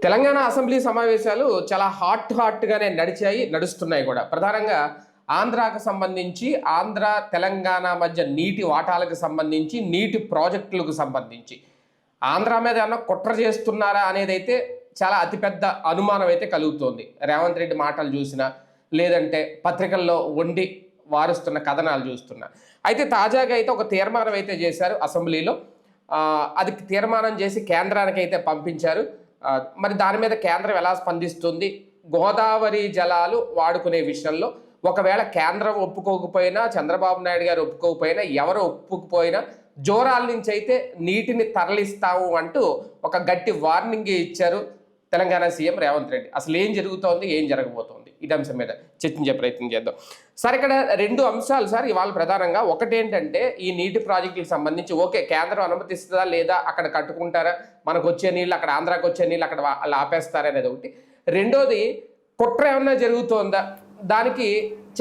Telangana assembly సమావేశాలు చాలా హాట్గానే నడుస్తున్నాయి కూడా. ప్రధానంగా ఆంధ్రాకు సంబంధించి, ఆంధ్ర తెలంగాణ మధ్య నీటి వాటాలకు సంబంధించి, నీటి ప్రాజెక్టులకు సంబంధించి ఆంధ్ర మీద ఏమన్నా కుట్ర చేస్తున్నారా అనేది అయితే చాలా అతిపెద్ద అనుమానం అయితే కలుగుతోంది. రేవంత్ రెడ్డి మాటలు చూసినా, లేదంటే పత్రికల్లో వండి వారుస్తున్న కథనాలు చూస్తున్నా. అయితే తాజాగా అయితే ఒక తీర్మానం అయితే చేశారు అసెంబ్లీలో. అది తీర్మానం చేసి కేంద్రానికి అయితే పంపించారు. మరి దాని మీద కేంద్రం ఎలా స్పందిస్తుంది? గోదావరి జలాలు వాడుకునే విషయంలో ఒకవేళ కేంద్రం ఒప్పుకోకపోయినా, చంద్రబాబు నాయుడు గారు ఒప్పుకోకపోయినా, ఎవరు ఒప్పుకోకపోయినా జోరాల నుంచి అయితే నీటిని తరలిస్తాము అంటూ ఒక గట్టి వార్నింగ్ ఇచ్చారు తెలంగాణ సీఎం రేవంత్ రెడ్డి. అసలు ఏం జరుగుతోంది, ఏం జరగబోతోంది, ఈ అంశం మీద చర్చించే ప్రయత్నం చేద్దాం. సార్, ఇక్కడ రెండు అంశాలు సార్ ఇవాళ ప్రధానంగా. ఒకటేంటంటే ఈ నీటి ప్రాజెక్టులకు సంబంధించి ఓకే, కేంద్రం అనుమతిస్తుందా లేదా, అక్కడ కట్టుకుంటారా, మనకు వచ్చే నీళ్ళు అక్కడ ఆంధ్రాకి వచ్చే నీళ్ళు అక్కడ వాళ్ళు ఆపేస్తారా అనేది ఒకటి. రెండోది, కుట్ర ఏమన్నా జరుగుతోందా, దానికి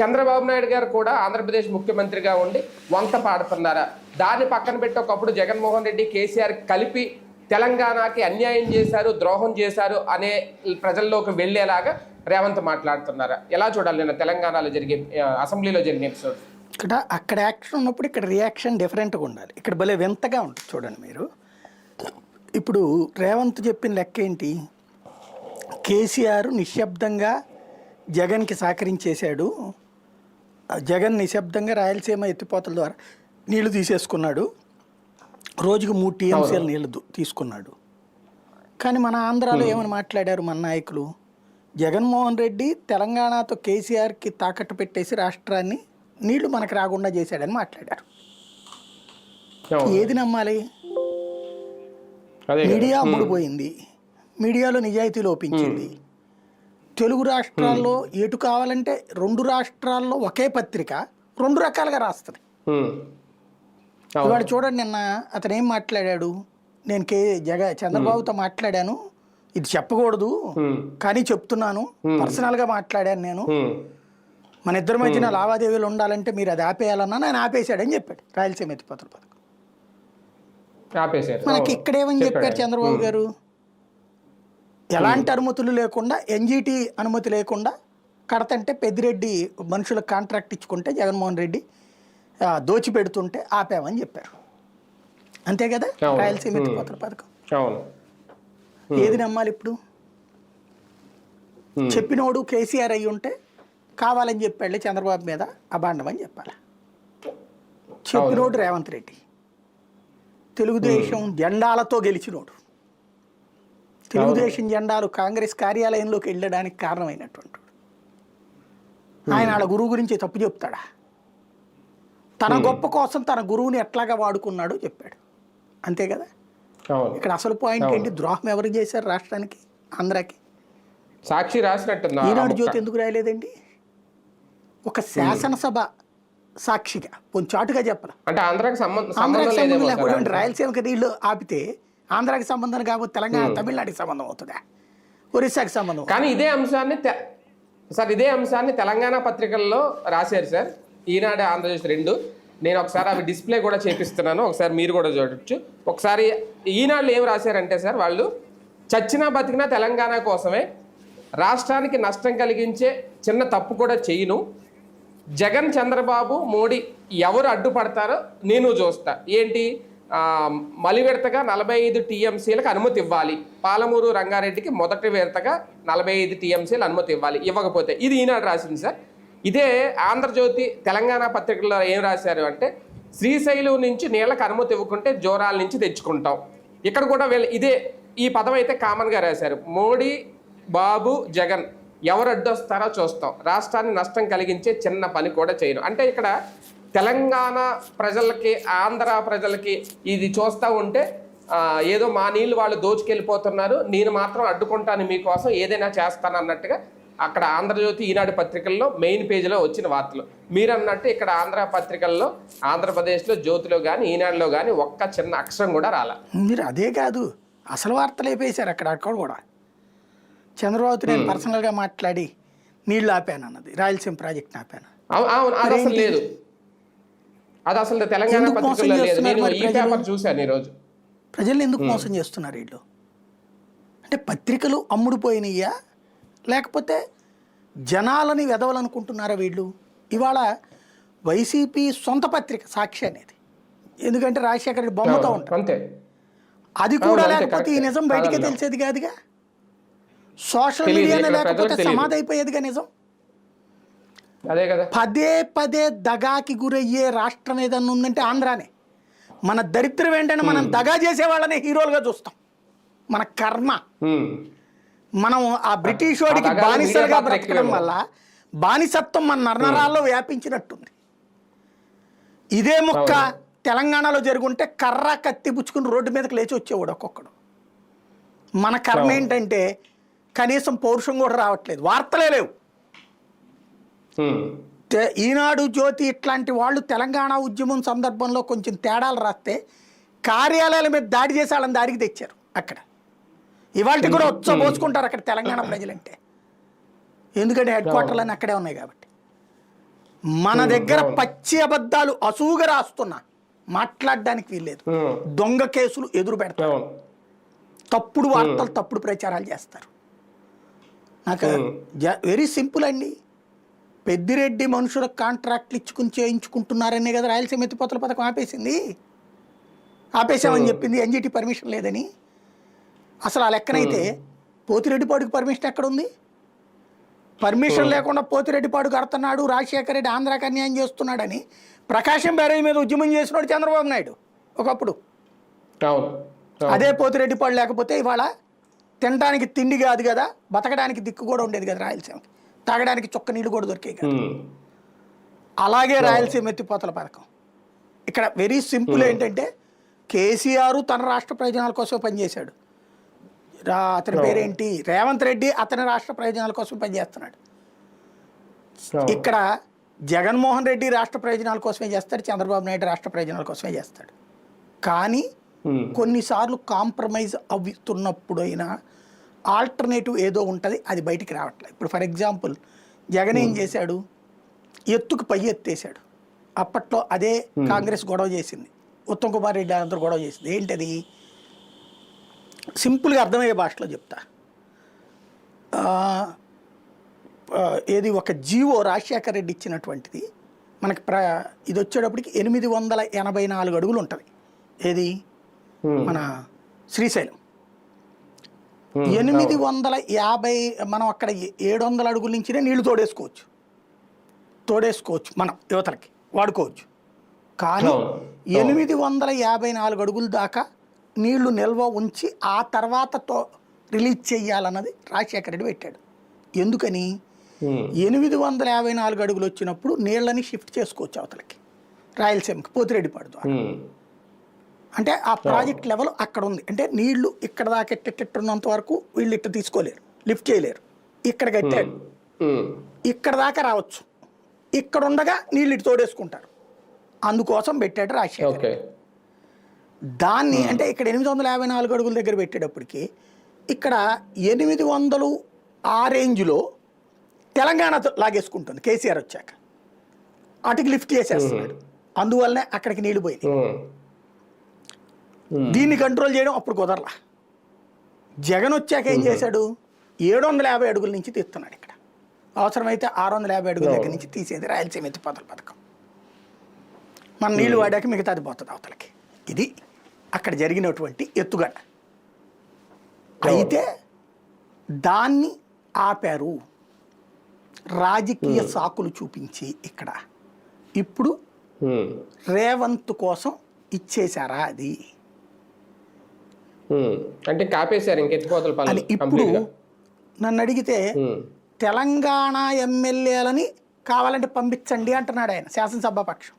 చంద్రబాబు నాయుడు గారు కూడా ఆంధ్రప్రదేశ్ ముఖ్యమంత్రిగా ఉండి వంత పాడుతున్నారా, దాన్ని పక్కన పెట్టి ఒకప్పుడు జగన్మోహన్ రెడ్డి, కేసీఆర్ కలిపి తెలంగాణకి అన్యాయం చేశారు, ద్రోహం చేశారు అనే ప్రజల్లోకి వెళ్ళేలాగా రేవంత్ మాట్లాడుతున్నారా? ఎలా చూడాలి నిన్న తెలంగాణలో జరిగే అసెంబ్లీలో జరిగిన ఎపిసోడ్? అక్కడ యాక్షన్ ఉన్నప్పుడు ఇక్కడ రియాక్షన్ డిఫరెంట్గా ఉండాలి. ఇక్కడ భలే వింతగా ఉంటుంది చూడండి మీరు. ఇప్పుడు రేవంత్ చెప్పిన లెక్క ఏంటి? కేసీఆర్ నిశ్శబ్దంగా జగన్కి సహకరించేశాడు, జగన్ నిశ్శబ్దంగా రాయలసీమ ఎత్తిపోతల ద్వారా నీళ్లు తీసేసుకున్నాడు, రోజుకు 3 TMCల నీళ్లు తీసుకున్నాడు. కానీ మన ఆంధ్రాలో ఏమని మాట్లాడారు మన నాయకులు? జగన్మోహన్ రెడ్డి తెలంగాణతో కేసీఆర్కి తాకట్టు పెట్టేసి రాష్ట్రాన్ని నీళ్లు మనకు రాకుండా చేశాడని మాట్లాడారు. ఏది నమ్మాలి? మీడియా అమ్ముడుపోయింది, మీడియాలో నిజాయితీ లోపించింది. తెలుగు రాష్ట్రాల్లో ఎటు కావాలంటే 2 రాష్ట్రాల్లో ఒకే పత్రిక 2 రకాలుగా రాస్తుంది. ఇవాళ చూడండి, నిన్న అతను ఏం మాట్లాడాడు? నేను చంద్రబాబుతో మాట్లాడాను, ఇది చెప్పకూడదు కానీ చెప్తున్నాను, పర్సనల్గా మాట్లాడాను నేను, మన ఇద్దరి మధ్యన లావాదేవీలు ఉండాలంటే మీరు అది ఆపేయాలన్నా ఆయన ఆపేశాడని చెప్పాడు. రాయలసీమ ఎత్తిపోతల పథకం మనకి ఇక్కడేమని చెప్పారు చంద్రబాబు గారు? ఎలాంటి అనుమతులు లేకుండా, NGT అనుమతి లేకుండా కడతంటే పెద్దిరెడ్డి మనుషులకు కాంట్రాక్ట్ ఇచ్చుకుంటే జగన్మోహన్ రెడ్డి దోచిపెడుతుంటే ఆపామని చెప్పారు. అంతే కదా రాయలసీమ ఎత్తిపోతల పథకం. ఏది నమ్మాలి ఇప్పుడు? చెప్పినోడు కేసీఆర్ అయ్యి ఉంటే కావాలని చెప్పాడు చంద్రబాబు మీద అబాండం అని చెప్పాలి. చెప్పినోడు రేవంత్ రెడ్డి, తెలుగుదేశం జెండాలతో గెలిచినోడు, తెలుగుదేశం జెండాలు కాంగ్రెస్ కార్యాలయంలోకి వెళ్ళడానికి కారణమైనటువంటి ఆయన వాళ్ళ గురువు గురించి తప్పు చెప్తాడా? తన గొప్ప కోసం తన గురువుని ఎట్లాగా వాడుకున్నాడో చెప్పాడు. అంతే కదా. ఇక్కడ అసలు పాయింట్ ఏంటి? ద్రోహం ఎవరు చేశారు రాష్ట్రానికి, ఆంధ్రాకి? సాక్షి రాసినట్టు ఈనాడు జ్యోతి ఎందుకు రాయలేదండి? ఒక శాసనసభ సాక్షిగా కొంచాటుగా చెప్పాలి. అంటే ఆంధ్రాకి సంబంధం లేకపోతే రాయలసీమకి నీళ్లు ఆపితే ఆంధ్రాకి సంబంధం కాకపోతే తెలంగాణ తమిళనాడుకి సంబంధం అవుతుందా, ఒరిస్సాకి సంబంధం? కానీ ఇదే అంశాన్ని తెలంగాణ పత్రికల్లో రాశారు సార్, ఈనాడు, ఆంధ్రప్రదేశ్ 2. నేను ఒకసారి అవి డిస్ప్లే కూడా చేపిస్తున్నాను, ఒకసారి మీరు కూడా చూడొచ్చు. ఒకసారి ఈనాడులో ఏం రాశారంటే సార్, వాళ్ళు చచ్చినా బతికినా తెలంగాణ కోసమే, రాష్ట్రానికి నష్టం కలిగించే చిన్న తప్పు కూడా చేయను, జగన్, చంద్రబాబు, మోడీ ఎవరు అడ్డుపడతారో నేను చూస్తా. ఏంటి, మలి విడతగా 45 TMCలకు అనుమతి ఇవ్వాలి, పాలమూరు రంగారెడ్డికి మొదటి విడతగా 45 TMCలు అనుమతి ఇవ్వాలి, ఇవ్వకపోతే. ఇది ఈనాడు రాసింది సార్. ఇదే ఆంధ్రజ్యోతి తెలంగాణ పత్రికల్లో ఏం రాశారు అంటే, శ్రీశైలం నుంచి నీళ్ళకి అనుమతి ఇవ్వకుంటే జోరాల నుంచి తెచ్చుకుంటాం. ఇక్కడ కూడా ఈ పదం అయితే కామన్గా రాశారు. మోడీ, బాబు, జగన్ ఎవరు అడ్డొస్తారో చూస్తాం, రాష్ట్రాన్ని నష్టం కలిగించే చిన్న పని కూడా చేయను. అంటే ఇక్కడ తెలంగాణ ప్రజలకి, ఆంధ్ర ప్రజలకి ఇది చూస్తూ ఉంటే ఏదో మా నీళ్ళు వాళ్ళు దోచుకెళ్ళిపోతున్నారు, నేను మాత్రం అడ్డుకుంటాను, మీకోసం ఏదైనా చేస్తాను అన్నట్టుగా అక్కడ ఆంధ్రజ్యోతి, ఈనాడు పత్రికల్లో మెయిన్ పేజీలో వచ్చిన వార్తలు. మీరు అన్నట్టు ఇక్కడ ఆంధ్ర పత్రికల్లో, ఆంధ్రప్రదేశ్లో జ్యోతిలో కానీ ఈనాడులో కానీ ఒక్క చిన్న అక్షరం కూడా రాలా. మీరు అదే కాదు, అసలు వార్తలు అయిపోయేశారు అక్కడ కూడా. చంద్రబాబుతో నేను పర్సనల్గా మాట్లాడి నీళ్లు ఆపాను అన్నది, రాయలసీమ ప్రాజెక్ట్ని ఆపాను. అది అసలు లేదు, అది అసలు తెలంగాణ పత్రికల్లో లేదు. నేను ఈ పేపర్ చూశాను ఈరోజు. ప్రజల్ని ఎందుకు మోసం చేస్తున్నారు వీళ్ళు? అంటే పత్రికలు అమ్ముడుపోయినాయా లేకపోతే జనాలని వెదవలనుకుంటున్నారా వీళ్ళు? ఇవాళ వైసీపీ సొంత పత్రిక సాక్షి అనేది, ఎందుకంటే రాజశేఖర రెడ్డి బొమ్మతో ఉంటారు, అంతే. అది కూడా అంతే, లేకపోతే ఈ కరెక్టే. నిజం బయటికి కాదన్నా. తెలిసేది కాదుగా, సోషల్ తెలీదు, మీడియానే ఇక్కడ లేకపోతే ప్రజలకు తెలీదు. సమాధి అయిపోయేదిగా నిజం. అదే కదా. పదే పదే దగాకి గురయ్యే రాష్ట్రం ఏదన్నా ఉందంటే ఆంధ్రానే. మన దరిద్రం ఏంటంటే మనం దగా చేసే వాళ్ళనే హీరోలుగా చూస్తాం. మన కర్మ. ఉమ్. మనం ఆ బ్రిటిష్ వాడికి ఆ దగాలో బానిసలుగా మీడియా పాత్ర బ్రతకడం ఎక్కువేమో. వల్ల బానిసత్వం మన నరనరాల్లో వ్యాపించినట్టుంది. ఇదే ముక్క అవును. తెలంగాణలో జరుగుంటే కర్ర కత్తి పుచ్చుకుని రోడ్డు మీదకి లేచి వచ్చేవాడు ఒక్కొక్కడు. మన కర్మ అవును. ఏంటంటే కనీసం పౌరుషం కూడా రావట్లేదు, వార్తలే లేవు. ఉమ్. ఈనాడు, జ్యోతి ఇట్లాంటి వాళ్ళు తెలంగాణ ఉద్యమం సందర్భంలో కొంచెం తేడాలు రాస్తే కార్యాలయాల మీద దాడి చేసి వాళ్ళని దారికి తెచ్చారు అక్కడ. ఇవాళ కూడా పోసుకుంటారు అక్కడ తెలంగాణ ప్రజలంటే, ఎందుకంటే హెడ్ క్వార్టర్లు అక్కడే ఉన్నాయి కాబట్టి. మన దగ్గర పచ్చి అబద్ధాలు అసూగా రాస్తున్నా మాట్లాడడానికి వీల్లేదు. దొంగ కేసులు ఎదురు పెడతారు, అవును. తప్పుడు వార్తలు తప్పుడు ప్రచారాలు చేస్తారు. నాకు వెరీ సింపుల్ అండి. పెద్దిరెడ్డి మనుషులకు కాంట్రాక్ట్లు ఇచ్చుకుని చేయించుకుంటున్నారనే కదా రాయలసీమ ఎత్తిపోతల పథకం ఆపేసామని చెప్పింది, ఎన్జిటి పర్మిషన్ లేదని. అసలు ఆ లెక్కనైతే పోతిరెడ్డిపాడుకి పర్మిషన్ ఎక్కడుంది? పర్మిషన్ లేకుండా పోతిరెడ్డిపాడు కడుతున్నాడు, రాజశేఖర రెడ్డి ఆంధ్రాకి అన్యాయం చేస్తున్నాడని ప్రకాశం బ్యారేజ్ మీద ఉద్యమం చేసినాడు చంద్రబాబు నాయుడు ఒకప్పుడు. అవును. అదే పోతిరెడ్డిపాడు లేకపోతే ఇవాళ తినడానికి తిండి కాదు కదా, బతకడానికి దిక్కు కూడా ఉండేది కదా రాయలసీమకి, తాగడానికి చొక్క నీళ్ళు కూడా దొరికేవి కదా. అలాగే రాయలసీమ ఎత్తిపోతల పథకం ఇక్కడ వెరీ సింపుల్. ఏంటంటే కేసీఆర్ తన రాష్ట్ర ప్రయోజనాల కోసం పనిచేశాడు, అతని పేరేంటి రేవంత్ రెడ్డి అతని రాష్ట్ర ప్రయోజనాల కోసం పనిచేస్తున్నాడు. ఇక్కడ జగన్మోహన్ రెడ్డి రాష్ట్ర ప్రయోజనాల కోసమే చేస్తాడు, చంద్రబాబు నాయుడు రాష్ట్ర ప్రయోజనాల కోసమే చేస్తాడు. కానీ కొన్నిసార్లు కాంప్రమైజ్ అవుతున్నప్పుడైనా ఆల్టర్నేటివ్ ఏదో ఉంటుంది, అది బయటికి రావట్లేదు. ఇప్పుడు ఫర్ ఎగ్జాంపుల్ జగన్ ఏం చేశాడు, ఎత్తుకు పై ఎత్తేసాడు. అప్పట్లో అదే కాంగ్రెస్ గొడవ చేసింది, ఉత్తమ్ కుమార్ రెడ్డి అందరూ గొడవ చేసింది. ఏంటది? సింపుల్గా అర్థమయ్యే భాషలో చెప్తా. ఏది ఒక జీవో రాజశేఖర రెడ్డి ఇచ్చినటువంటిది మనకి ఇది వచ్చేటప్పటికి 884 అడుగులు ఉంటుంది. ఏది మన శ్రీశైలం 850, మనం అక్కడ 700 అడుగుల నుంచినే నీళ్లు తోడేసుకోవచ్చు మనం యువతలకి వాడుకోవచ్చు. కానీ 854 అడుగుల దాకా నీళ్లు నిల్వ ఉంచి ఆ తర్వాత రిలీజ్ చేయాలన్నది రాజశేఖర రెడ్డి పెట్టాడు. ఎందుకని? 854 అడుగులు వచ్చినప్పుడు నీళ్ళని షిఫ్ట్ చేసుకోవచ్చు అవతలకి, రాయలసీమకి పోతిరెడ్డిపాడు ద్వారా. అంటే ఆ ప్రాజెక్ట్ లెవెల్ అక్కడ ఉంది. అంటే నీళ్లు ఇక్కడ దాకా ఎట్టెట్టున్నంత వరకు వీళ్ళు ఇట్ట తీసుకోలేరు, లిఫ్ట్ చేయలేరు. ఇక్కడ కట్టాడు, ఇక్కడ దాకా రావచ్చు, ఇక్కడ ఉండగా నీళ్ళు ఇటు తోడేసుకుంటారు. అందుకోసం పెట్టాడు రాజశేఖర్. దాన్ని అంటే ఇక్కడ 854 అడుగుల దగ్గర పెట్టేటప్పటికి ఇక్కడ 800 ఆ రేంజ్లో తెలంగాణ లాగేసుకుంటుంది కేసీఆర్ వచ్చాక, అటుకి లిఫ్ట్ చేసేస్తున్నాడు. అందువల్లనే అక్కడికి నీళ్లు పోయింది. దీన్ని కంట్రోల్ చేయడం అప్పుడు కుదరలా. జగన్ వచ్చాక ఏం చేశాడు, 750 అడుగుల నుంచి తీస్తున్నాడు. ఇక్కడ అవసరమైతే 650 అడుగుల దగ్గర నుంచి తీసేది రాయలసీమ ఎత్తిపోతల పథకం. మన నీళ్లు వాడాక మిగతాది పోతుంది అవతలకి. ఇది అక్కడ జరిగినటువంటి ఎత్తుగడ. అయితే దాన్ని ఆపారు రాజకీయ సాకులు చూపించి. ఇక్కడ ఇప్పుడు రేవంత్ కోసం ఇచ్చేశారా అది అంటే కాపేశారు ఇంకెత్తిపోతల పనులు. ఇప్పుడు నన్ను అడిగితే తెలంగాణ ఎమ్మెల్యేలని కావాలంటే పంపించండి అంటున్నాడు ఆయన, శాసనసభాపక్షం.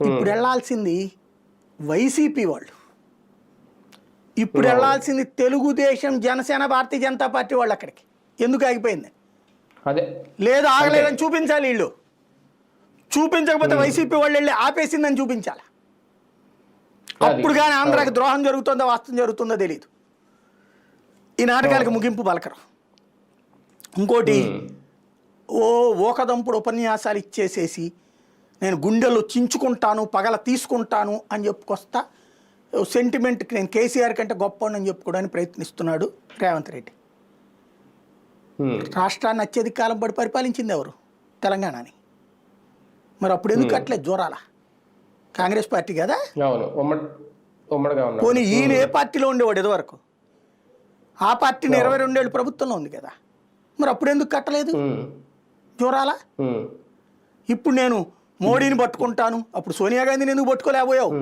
ఇప్పుడు వెళ్ళాల్సింది వైసీపీ వాళ్ళు, ఇప్పుడు వెళ్ళాల్సింది తెలుగుదేశం, జనసేన, భారతీయ జనతా పార్టీ వాళ్ళు. అక్కడికి ఎందుకు ఆగిపోయింది? అదే లేదు ఆగలేదని చూపించాలి. వీళ్ళు చూపించకపోతే వైసీపీ వాళ్ళు వెళ్ళి ఆపేసిందని చూపించాలి. అప్పుడు కానీ ఆంధ్రాకి ద్రోహం జరుగుతుందో వాస్తవం జరుగుతుందో తెలియదు. ఈ నాటకాలకు ముగింపు పలకరు. ఇంకోటి ఓకదంపుడు ఉపన్యాసాలు ఇచ్చేసేసి నేను గుండెలు చించుకుంటాను, పగల తీసుకుంటాను అని చెప్పుకొస్తా సెంటిమెంట్కి నేను కేసీఆర్ కంటే గొప్పవాడిని చెప్పుకోవడానికి ప్రయత్నిస్తున్నాడు రేవంత్ రెడ్డి. రాష్ట్రాన్ని అత్యధిక కాలం పడి పరిపాలించింది ఎవరు? తెలంగాణని. మరి అప్పుడు ఎందుకు కట్టలేదు జోరాల? కాంగ్రెస్ పార్టీ కదా. పోనీ ఈయన ఏ పార్టీలో ఉండేవాడు ఇదివరకు? ఆ పార్టీని 22 ఏళ్ళు ప్రభుత్వంలో ఉంది కదా. మరి అప్పుడు ఎందుకు కట్టలేదు జోరాల? ఇప్పుడు నేను మోడీని పట్టుకుంటాను, అప్పుడు సోనియా గాంధీని ఎందుకు పట్టుకోలేకపోయావు?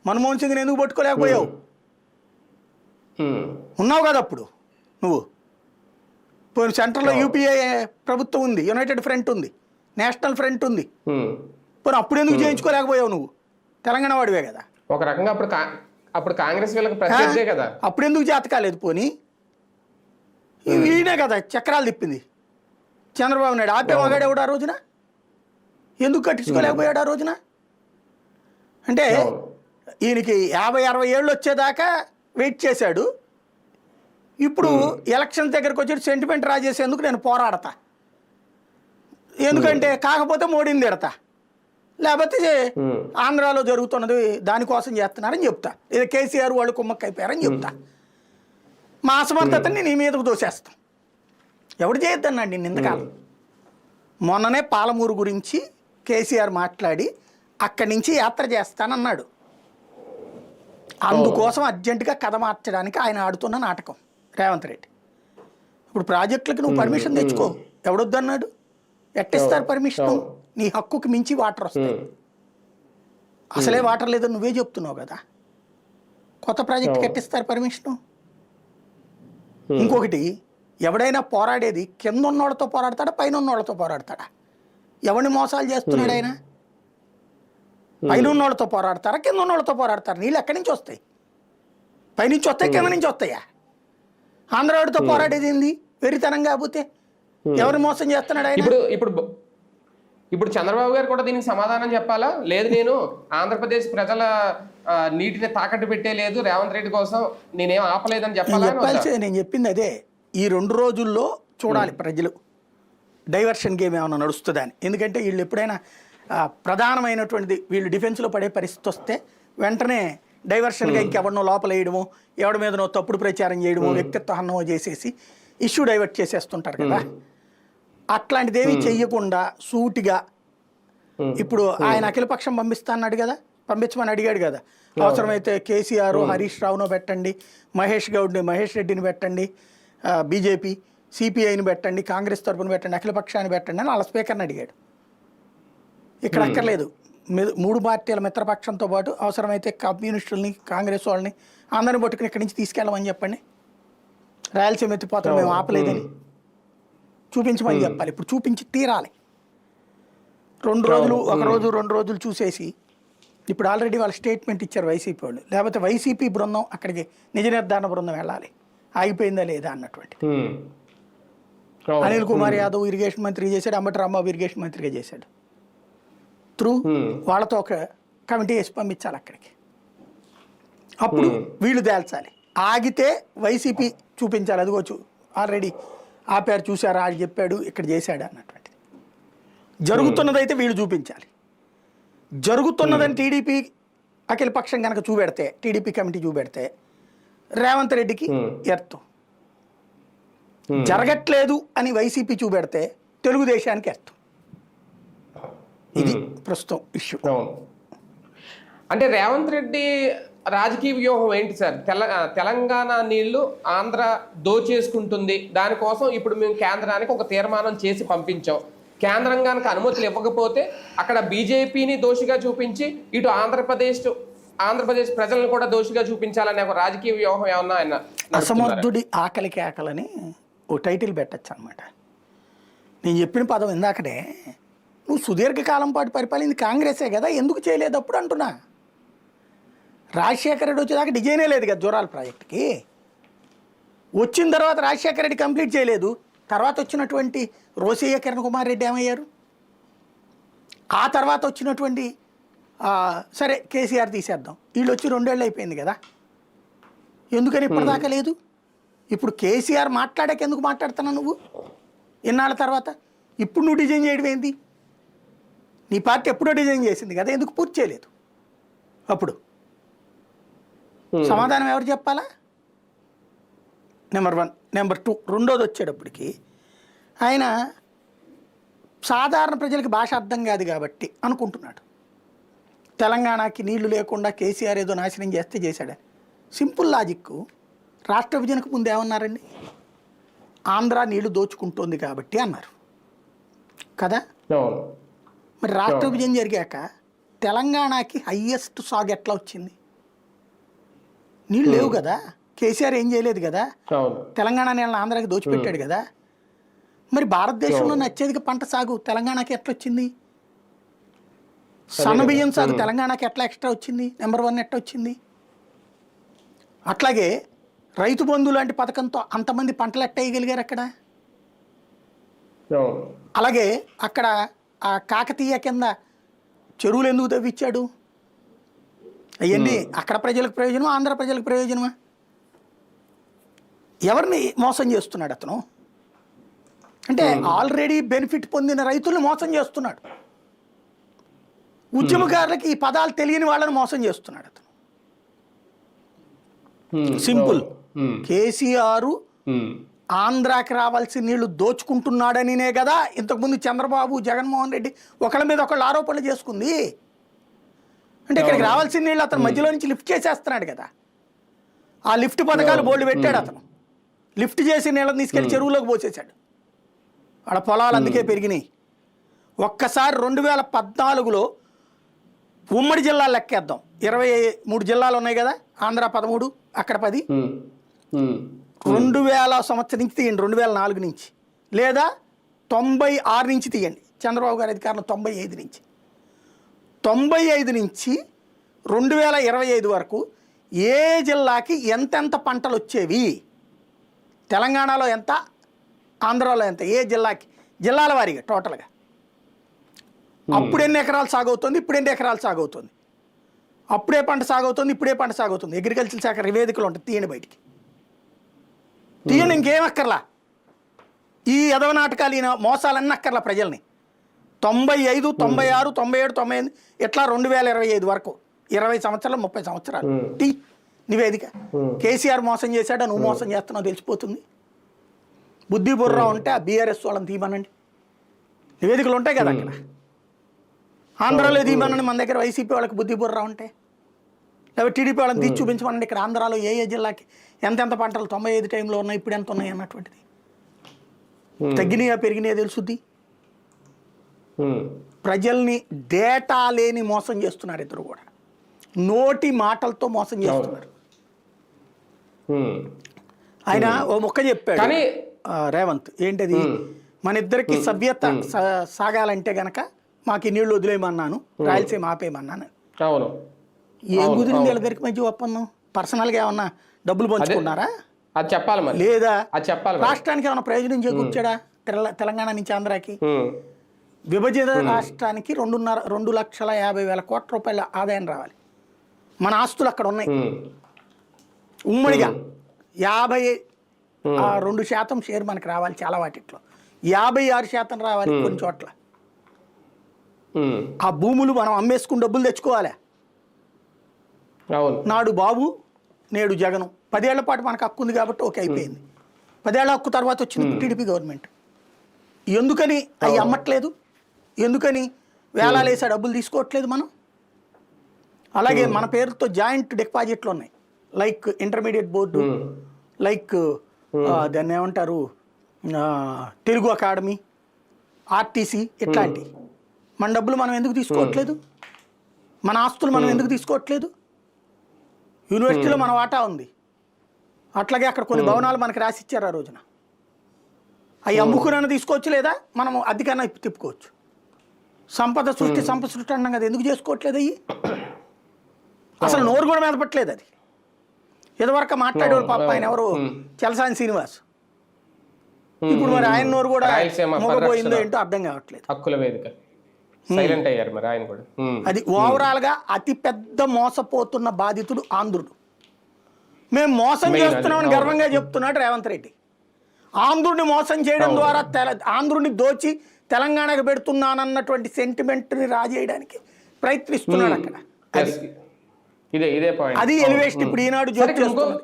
మన్మోహన్ సింగ్ని ఎందుకు పట్టుకోలేకపోయావు? ఉన్నావు కదా అప్పుడు నువ్వు. పోయిన సెంట్రల్లో యూపీఏ ప్రభుత్వం ఉంది, యునైటెడ్ ఫ్రంట్ ఉంది, నేషనల్ ఫ్రంట్ ఉంది. పోనీ అప్పుడు ఎందుకు చేయించుకోలేకపోయావు నువ్వు? తెలంగాణ వాడివే కదా. ఒక రకంగా అప్పుడు కాంగ్రెస్ వీళ్ళకి ప్రత్యర్థే కదా. అప్పుడు ఎందుకు చేత కాలేదు? పోనీ ఈయనే కదా చక్రాలు తిప్పింది చంద్రబాబు నాయుడు. ఆపేవాగాడేవాడు ఆ రోజున? ఎందుకు కట్టించుకోలేకపోయాడు ఆ రోజున? అంటే ఈయనకి 50-60 ఏళ్ళు వచ్చేదాకా వెయిట్ చేశాడు. ఇప్పుడు ఎలక్షన్ దగ్గరకు వచ్చి సెంటిమెంట్ రాజేసేందుకు నేను పోరాడతా, ఎందుకంటే కాకపోతే మోడీని తిడతా, లేకపోతే ఆంధ్రాలో జరుగుతున్నది దానికోసం చేస్తున్నారని చెప్తా, ఇది కేసీఆర్ వాళ్ళు కుమ్మక్క అయిపోయారని చెప్తా. మా అసమర్థతని నీ మీదకు దోసేస్తాం. ఎవడు చేయొద్దన్నాడు నిందకాలం. మొన్ననే పాలమూరు గురించి కేసీఆర్ మాట్లాడి అక్కడి నుంచి యాత్ర చేస్తానన్నాడు. అందుకోసం అర్జెంటుగా కథ మార్చడానికి ఆయన ఆడుతున్న నాటకం రేవంత్ రెడ్డి. ఇప్పుడు ప్రాజెక్టులకు నువ్వు పర్మిషన్ తెచ్చుకో, ఎవడొద్దన్నాడు? ఎట్టిస్తారు పర్మిషన్? నీ హక్కుకి మించి వాటర్ వస్తాయి. అసలే వాటర్ లేదని నువ్వే చెప్తున్నావు కదా. కొత్త ప్రాజెక్టుకి ఎట్టిస్తారు పర్మిషను? ఇంకొకటి, ఎవడైనా పోరాడేది కింద ఉన్నోళ్ళతో పోరాడతాడా పైన ఉన్నోళ్ళతో పోరాడతాడా? ఎవరిని మోసాలు చేస్తున్నాడు ఆయన? పైన ఉన్నోళ్ళతో పోరాడతారా కింద ఉన్నోళ్ళతో పోరాడతారు? నీళ్ళు ఎక్కడి నుంచి వస్తాయి? పైనుంచి వస్తాయి కింద నుంచి వస్తాయా? ఆంధ్రావాడితో పోరాడేది ఏంది? వెరితనం కాకపోతే ఎవరిని మోసం చేస్తున్నాడు ఆయన? ఇప్పుడు చంద్రబాబు గారు కూడా దీనికి సమాధానం చెప్పాలా? లేదు, నేను ఆంధ్రప్రదేశ్ ప్రజల నీటిని తాకట్టు పెట్టే లేదు, రేవంత్ రెడ్డి కోసం నేనేం ఆపలేదని చెప్పాలా? నేను చెప్పింది అదే. ఈ 2 రోజుల్లో చూడాలి ప్రజలు డైవర్షన్ గేమ్ ఏమైనా నడుస్తుందా అని. ఎందుకంటే వీళ్ళు ఎప్పుడైనా ప్రధానమైనటువంటిది వీళ్ళు డిఫెన్స్లో పడే పరిస్థితి వస్తే వెంటనే డైవర్షన్గా ఇంకెవరినో లోపల వేయడము, ఎవరి మీదనో తప్పుడు ప్రచారం చేయడము, వ్యక్తిత్వ హన్నమో చేసేసి ఇష్యూ డైవర్ట్ చేసేస్తుంటారు కదా. అట్లాంటిదేమీ చెయ్యకుండా సూటిగా ఇప్పుడు ఆయన అఖిలపక్షం పంపిస్తాన్నాడు కదా, పంపించమని అడిగాడు కదా. అవసరమైతే కేసీఆర్ హరీష్ రావునో పెట్టండి, మహేష్ రెడ్డిని పెట్టండి, బీజేపీ సిపిఐని పెట్టండి, కాంగ్రెస్ తరఫున పెట్టండి, అఖిలపక్షాన్ని పెట్టండి అని వాళ్ళ స్పీకర్ని అడిగాడు. ఇక్కడ అక్కర్లేదు, 3 పార్టీల మిత్రపక్షంతో పాటు అవసరమైతే కమ్యూనిస్టుల్ని కాంగ్రెస్ వాళ్ళని అందరిని పట్టుకుని ఇక్కడి నుంచి తీసుకెళ్ళమని చెప్పండి. రాయలసీమ ఎత్తిపోతాం మేము ఆపలేదని చూపించమని చెప్పాలి. ఇప్పుడు చూపించి తీరాలి. 2 రోజులు, 1 రోజు 2 రోజులు చూసేసి ఇప్పుడు ఆల్రెడీ వాళ్ళు స్టేట్మెంట్ ఇచ్చారు వైసీపీ వాళ్ళు. లేకపోతే వైసీపీ బృందం అక్కడికి నిజ నిర్ధారణ బృందం వెళ్ళాలి, ఆగిపోయిందా లేదా అన్నటువంటి. అనిల్ కుమార్ యాదవ్ ఇరిగేషన్ మంత్రి చేశాడు, అంబటి రాంబాబు ఇరిగేషన్ మంత్రిగా చేశాడు. త్రూ వాళ్ళతో ఒక కమిటీ వేసి పంపించాలి అక్కడికి. అప్పుడు వీళ్ళు తేల్చాలి. ఆగితే వైసీపీ చూపించాలి, అదిగోచ్చు ఆల్రెడీ ఆపారు చూసారా, ఆడు చెప్పాడు ఇక్కడ చేశాడు అన్నటువంటిది. జరుగుతున్నదైతే వీళ్ళు చూపించాలి. జరుగుతున్నదని టీడీపీ అఖిలపక్షం కనుక చూపెడితే, టీడీపీ కమిటీ చూపెడితే రేవంత్ రెడ్డికి ఎర్త్. జరగట్లేదు అని వైసీపీ చూపెడితే తెలుగుదేశానికి ఎర్త్. ఇది ప్రస్తుతం ఇష్యూ. అంటే రేవంత్ రెడ్డి రాజకీయ వ్యూహం ఏంటి సార్? తెలంగాణ నీళ్లు ఆంధ్ర దోచేసుకుంటుంది, దానికోసం ఇప్పుడు మేము కేంద్రానికి ఒక తీర్మానం చేసి పంపించాం. కేంద్రం కనుక అనుమతులు ఇవ్వకపోతే అక్కడ బీజేపీని దోషిగా చూపించి ఇటు ఆంధ్రప్రదేశ్ ప్రజలను కూడా దోషిగా చూపించాలనే ఒక రాజకీయ వ్యూహం ఏమన్నా ఆయన? అసమర్థుడి ఆకలి కేకలని ఓ టైటిల్ పెట్టచ్చు అనమాట. నేను చెప్పిన పదం ఇందాకనే, నువ్వు సుదీర్ఘకాలం పాటు పరిపాలింది కాంగ్రెసే కదా, ఎందుకు చేయలేదు అప్పుడు అంటున్నా. రాజశేఖర రెడ్డి వచ్చేదాకా డిజైనే లేదు కదా జోరాల ప్రాజెక్టుకి. వచ్చిన తర్వాత రాజశేఖర రెడ్డి కంప్లీట్ చేయలేదు. తర్వాత వచ్చినటువంటి రోసయ్య కిరణ్ కుమార్ రెడ్డి ఏమయ్యారు? ఆ తర్వాత వచ్చినటువంటి సరే కేసీఆర్ తీసేద్దాం, వీళ్ళు వచ్చి 2 ఏళ్ళు అయిపోయింది కదా, ఎందుకని ఇప్పటిదాకా లేదు? ఇప్పుడు కేసీఆర్ మాట్లాడాక ఎందుకు మాట్లాడుతున్నావు నువ్వు ఇన్నాళ్ళ తర్వాత? ఇప్పుడు నువ్వు డిజైన్ చేయడం ఏంది? నీ పార్టీ ఎప్పుడో డిజైన్ చేసింది కదా, ఎందుకు పూర్తి చేయలేదు? అప్పుడు సమాధానం ఎవరు చెప్పాలా? నెంబర్ 1. నెంబర్ 2, రెండోది వచ్చేటప్పటికి ఆయన సాధారణ ప్రజలకి భాష అర్థం కాదు కాబట్టి అనుకుంటున్నాడు తెలంగాణకి నీళ్లు లేకుండా కేసీఆర్ ఏదో నాశనం చేస్తే చేశాడని. Simple logic. రాష్ట్ర విభజనకు ముందు ఏమన్నారండి? ఆంధ్ర నీళ్లు దోచుకుంటోంది కాబట్టి అన్నారు కదా. మరి రాష్ట్ర విభజన జరిగాక తెలంగాణకి హయ్యెస్ట్ సాగు ఎట్లా వచ్చింది? నీళ్ళు లేవు కదా, కేసీఆర్ ఏం చేయలేదు కదా, తెలంగాణ నీళ్ళని ఆంధ్రాకి దోచిపెట్టాడు కదా. మరి భారతదేశంలో అత్యధిక పంట సాగు తెలంగాణకి ఎట్లా వచ్చింది? సన్నబియ్యం సాగు తెలంగాణకి ఎట్లా ఎక్స్ట్రా వచ్చింది? నెంబర్ 1 ఎట్లా వచ్చింది? అట్లాగే రైతు బంధు లాంటి పథకంతో అంతమంది పంటలు ఎట్ట వేయగలిగారు అక్కడ? అలాగే అక్కడ ఆ కాకతీయ కింద చెరువులు ఎందుకు తవ్వించాడు? అవన్నీ అక్కడ ప్రజలకు ప్రయోజనమా, ఆంధ్ర ప్రజలకు ప్రయోజనమా? ఎవరిని మోసం చేస్తున్నాడు అతను? అంటే ఆల్రెడీ బెనిఫిట్ పొందిన రైతుల్ని మోసం చేస్తున్నాడు. ఉద్యమకారులకి ఈ పదాలు తెలియని వాళ్ళని మోసం చేస్తున్నాడు అతను. సింపుల్. కేసీఆర్ ఆంధ్రాకి రావాల్సిన నీళ్లు దోచుకుంటున్నాడనినే కదా ఇంతకుముందు చంద్రబాబు, జగన్మోహన్ రెడ్డి ఒకళ్ళ మీద ఒకళ్ళు ఆరోపణలు చేసుకుంది. అంటే ఇక్కడికి రావాల్సిన నీళ్ళు అతను మధ్యలో నుంచి లిఫ్ట్ చేసేస్తున్నాడు కదా. ఆ లిఫ్ట్ పథకాలు బోర్డు పెట్టాడు అతను. లిఫ్ట్ చేసి నీళ్ళని తీసుకెళ్లి చెరువులోకి పోసేశాడు. ఆడ పొలాలు అందుకే పెరిగినాయి. ఒక్కసారి 2014లో ఉమ్మడి జిల్లాలు లెక్కేద్దాం. 23 జిల్లాలు ఉన్నాయి కదా, ఆంధ్ర 13, అక్కడ 10. 2000 సంవత్సరం నుంచి తీయండి, 2004 నుంచి, లేదా 96 నుంచి తీయండి. చంద్రబాబు గారి అధికారంలో 95 నుంచి. 95 నుంచి 2025 వరకు ఏ జిల్లాకి ఎంతెంత పంటలు వచ్చేవి? తెలంగాణలో ఎంత, ఆంధ్రాలో ఎంత, ఏ జిల్లాకి, జిల్లాల వారీగా టోటల్గా. అప్పుడు ఎన్ని ఎకరాలు సాగవుతుంది, ఇప్పుడు ఎన్ని ఎకరాలు సాగవుతుంది, అప్పుడే పంట సాగవుతుంది, ఇప్పుడే పంట సాగవుతుంది. అగ్రికల్చర్ శాఖ నివేదికలు ఉంటాయి, తీయండి బయటికి, తీయండి. ఇంకేం అక్కర్లా. ఈ యదవ నాటకాలు, ఈ మోసాలన్నీ అక్కర్లా ప్రజల్ని. 95, 96, 97, 98 ఇట్లా 2025 వరకు 20 సంవత్సరాలు, 30 సంవత్సరాలు టీ నివేదిక. కేసీఆర్ మోసం చేశాడా, నువ్వు మోసం చేస్తున్నావు తెలిసిపోతుంది. బుద్ధి బుర్ర ఉంటే ఆ బీఆర్ఎస్ వాళ్ళని తీయమనండి, నివేదికలు ఉంటాయి కదా అక్కడ. ఆంధ్రాలో తీయమనండి, మన దగ్గర వైసీపీ వాళ్ళకి బుద్ధి బుర్ర ఉంటే. లేకపోతే టీడీపీ వాళ్ళని తీసి చూపించమనండి, ఇక్కడ ఆంధ్రాలో ఏ ఏ జిల్లాకి ఎంతెంత పంటలు 95 టైంలో ఉన్నాయి, ఇప్పుడు ఎంత ఉన్నాయి అన్నటువంటిది. తగ్గినాయా పెరిగినాయా తెలుసుద్ది. ప్రజల్ని డేటా లేని మోసం చేస్తున్నారు ఇద్దరు కూడా. నోటి మాటలతో మోసం చేస్తున్నారు. ఆయన ఓ మొక్క చెప్పాడు కానీ రేవంత్, ఏంటది, మన ఇద్దరికి సభ్యత సాగాలంటే గనక మాకు నీళ్లు వదిలేయమన్నాను, రాయలసీమ ఆపేయమన్నాను. అవును. ఏం కుదిరింది వీళ్ళిద్దరికి మధ్య ఒప్పందం? పర్సనల్గా ఏమన్నా డబ్బులు పంచుకున్నారా? అది చెప్పాలి మరి. లేదా అది చెప్పాలి. రాష్ట్రానికి ఏమైనా ప్రయోజనం చేకూర్చాడా? తెలంగాణ నుంచి ఆంధ్రాకి విభజిత రాష్ట్రానికి 2,50,50,000 కోట్ల రూపాయల ఆదాయం రావాలి. మన ఆస్తులు అక్కడ ఉన్నాయి. ఉమ్మడిగా 52% షేర్ మనకు రావాలి. చాలా వాటిట్లో 56% రావాలి. కొన్ని చోట్ల ఆ భూములు మనం అమ్మేసుకుని డబ్బులు తెచ్చుకోవాలి. నాడు బాబు, నేడు జగను. 10 ఏళ్ల పాటు మనకు హక్కు ఉంది కాబట్టి ఓకే అయిపోయింది. 10 ఏళ్ల హక్కు తర్వాత వచ్చింది టీడీపీ గవర్నమెంట్. ఎందుకని అవి అమ్మట్లేదు? ఎందుకని వేలాలేసా డబ్బులు తీసుకోవట్లేదు మనం? అలాగే మన పేరుతో జాయింట్ డిపాజిట్లు ఉన్నాయి, లైక్ ఇంటర్మీడియట్ బోర్డు, లైక్ దాన్ని ఏమంటారు, తెలుగు అకాడమీ, ఆర్టీసీ, ఇట్లాంటివి. మన డబ్బులు మనం ఎందుకు తీసుకోవట్లేదు? మన ఆస్తులు మనం ఎందుకు తీసుకోవట్లేదు? యూనివర్సిటీలో మన వాటా ఉంది. అట్లాగే అక్కడ కొన్ని భవనాలు మనకి రాసిచ్చారు ఆ రోజున. అవి అమ్ముకునైనా తీసుకోవచ్చు, లేదా మనం అద్దెకన్నా తిప్పుకోవచ్చు. సంపద సృష్టి అన్నాం కదా, ఎందుకు చేసుకోవట్లేదు? అయ్యి అసలు నోరు కూడా మీద పట్టలేదు. అది ఇదివరకు మాట్లాడేవాడు పాప, ఆయన ఎవరు, చలసాని శ్రీనివాస్. ఇప్పుడు మరి ఆయన నోరు కూడా మొగపోయిందో ఏంటో అర్థం కావట్లేదు. హక్కుల వేదిక సైలెంట్ అయ్యారు మరి ఆయన కూడా. అది ఓవరాల్ గా అతి పెద్ద మోసపోతున్న బాధితుడు ఆంధ్రుడు. మేము మోసం చేస్తున్నామని గర్వంగా చెప్తున్నాడు రేవంత్ రెడ్డి. ఆంధ్రుడిని మోసం చేయడం ద్వారా ఆంధ్రుడిని దోచి తెలంగాణకు పెడుతున్నానన్నటువంటి సెంటిమెంట్ని రాజేయడానికి ప్రయత్నిస్తున్నాడు అక్కడ. ఇదే పాయింట్. అది ఎలివేషన్ ఇప్పుడు ఈనాడు జోక్ చేస్తున్నది.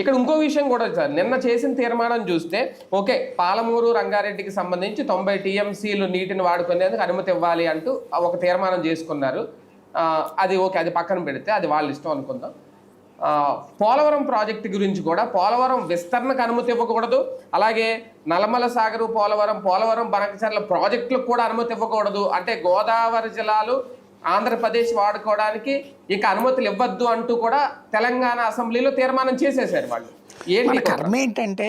ఇక్కడ ఇంకో విషయం కూడా సార్, నిన్న చేసిన తీర్మానం చూస్తే ఓకే, పాలమూరు రంగారెడ్డికి సంబంధించి 90 టీఎంసీలు నీటిని వాడుకునేందుకు అనుమతి ఇవ్వాలి అంటూ ఒక తీర్మానం చేసుకున్నారు. అది ఓకే, అది పక్కన పెడితే అది వాళ్ళ ఇష్టం అనుకుందాం. పోలవరం ప్రాజెక్టు గురించి కూడా పోలవరం విస్తరణకు అనుమతి ఇవ్వకూడదు, అలాగే నల్లమల సాగరు పోలవరం బనకచర్ల ప్రాజెక్టులకు కూడా అనుమతి ఇవ్వకూడదు. అంటే గోదావరి జిల్లాలు ఆంధ్రప్రదేశ్ వాడుకోవడానికి ఇక అనుమతులు ఇవ్వద్దు అంటూ కూడా తెలంగాణ అసెంబ్లీలో తీర్మానం చేసేసారు వాళ్ళు. మన కర్మ ఏంటంటే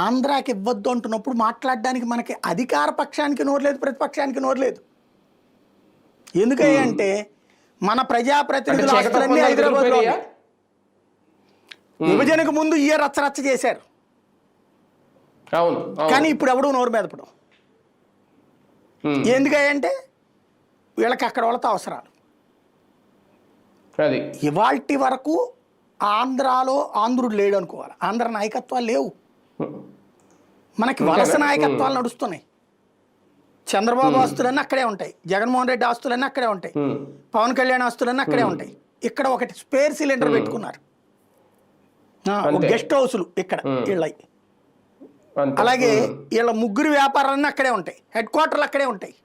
ఆంధ్రాకి ఇవ్వద్దు అంటున్నప్పుడు మాట్లాడడానికి మనకి అధికార పక్షానికి నోరు లేదు, ప్రతిపక్షానికి నోరు లేదు. ఎందుకంటే మన ప్రజాప్రతినిధులు ఆస్తులన్నీ హైదరాబాద్లో విభజనకు ముందు రచ్చరచ్చ చేశారు. కానీ ఇప్పుడు ఎవడు నోరు మెదపడం. ఎందుకంటే వీళ్ళకి అక్కడ వాళ్ళతో అవసరాలు. ఇవాల్టి వరకు ఆంధ్రాలో ఆంధ్రుడు లేడు అనుకోవాలి. ఆంధ్ర నాయకత్వాలు లేవు, మనకి వలస నాయకత్వాలు నడుస్తున్నాయి. చంద్రబాబు ఆస్తులన్నీ అక్కడే ఉంటాయి, జగన్మోహన్ రెడ్డి ఆస్తులన్నీ అక్కడే ఉంటాయి, పవన్ కళ్యాణ్ ఆస్తులన్నీ అక్కడే ఉంటాయి. ఇక్కడ ఒకటి స్పేర్ సిలిండర్ పెట్టుకున్నారు, గెస్ట్ హౌస్లు ఇక్కడ వీళ్ళవి. అలాగే వీళ్ళ ముగ్గురు వ్యాపారాలన్నీ అక్కడే ఉంటాయి, హెడ్ క్వార్టర్లు అక్కడే ఉంటాయి.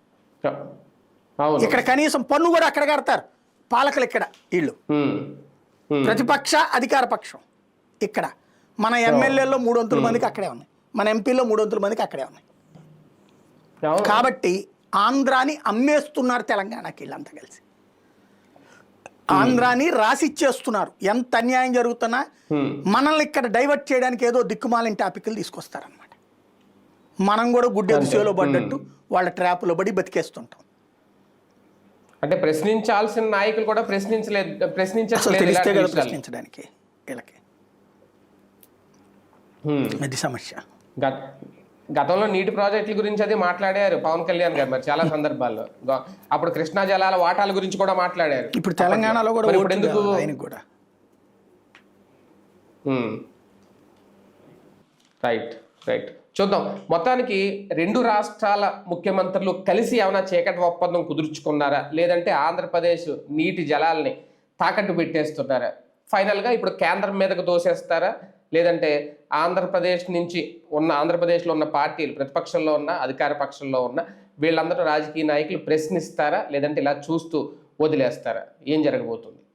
ఇక్కడ కనీసం పన్ను కూడా అక్కడ కడతారు పాలకులు. ఇక్కడ వీళ్ళు ప్రతిపక్ష అధికార పక్షం. ఇక్కడ మన ఎమ్మెల్యేలో 300 మందికి అక్కడే ఉన్నాయి, మన ఎంపీలో 300 మందికి అక్కడే ఉన్నాయి. కాబట్టి ఆంధ్రాని అమ్మేస్తున్నారు తెలంగాణకి వీళ్ళంతా కలిసి. ఆంధ్రాని రాసిచ్చేస్తున్నారు. ఎంత అన్యాయం జరుగుతున్నా మనల్ని ఇక్కడ డైవర్ట్ చేయడానికి ఏదో దిక్కుమాలిన టాపిక్లు తీసుకొస్తారనమాట. మనం కూడా గుడ్డెదు సేలో పడ్డట్టు వాళ్ళ ట్రాప్లో పడి బతికేస్తుంటాం. అంటే ప్రశ్నించాల్సిన నాయకులు కూడా ప్రశ్నించడానికి వీళ్ళకి అది సమస్య. గతంలో నీటి ప్రాజెక్టుల గురించి అది మాట్లాడారు పవన్ కళ్యాణ్ గారు మరి చాలా సందర్భాల్లో. అప్పుడు కృష్ణా జలాల వాటాల గురించి కూడా మాట్లాడారు. ఇప్పుడు తెలంగాణలో కూడా ఎందుకు రైట్ చూద్దాం. మొత్తానికి 2 రాష్ట్రాల ముఖ్యమంత్రులు కలిసి ఏమైనా చీకటి ఒప్పందం కుదుర్చుకున్నారా, లేదంటే ఆంధ్రప్రదేశ్ నీటి జలాల్ని తాకట్టు పెట్టేస్తున్నారా? ఫైనల్గా ఇప్పుడు కేంద్రం మీదకు దోసేస్తారా, లేదంటే ఆంధ్రప్రదేశ్లో ఉన్న పార్టీలు, ప్రతిపక్షంలో ఉన్న అధికార పక్షంలో ఉన్న వీళ్ళందరూ రాజకీయ నాయకులు ప్రశ్నిస్తారా, లేదంటే ఇలా చూస్తూ వదిలేస్తారా? ఏం జరగబోతుంది?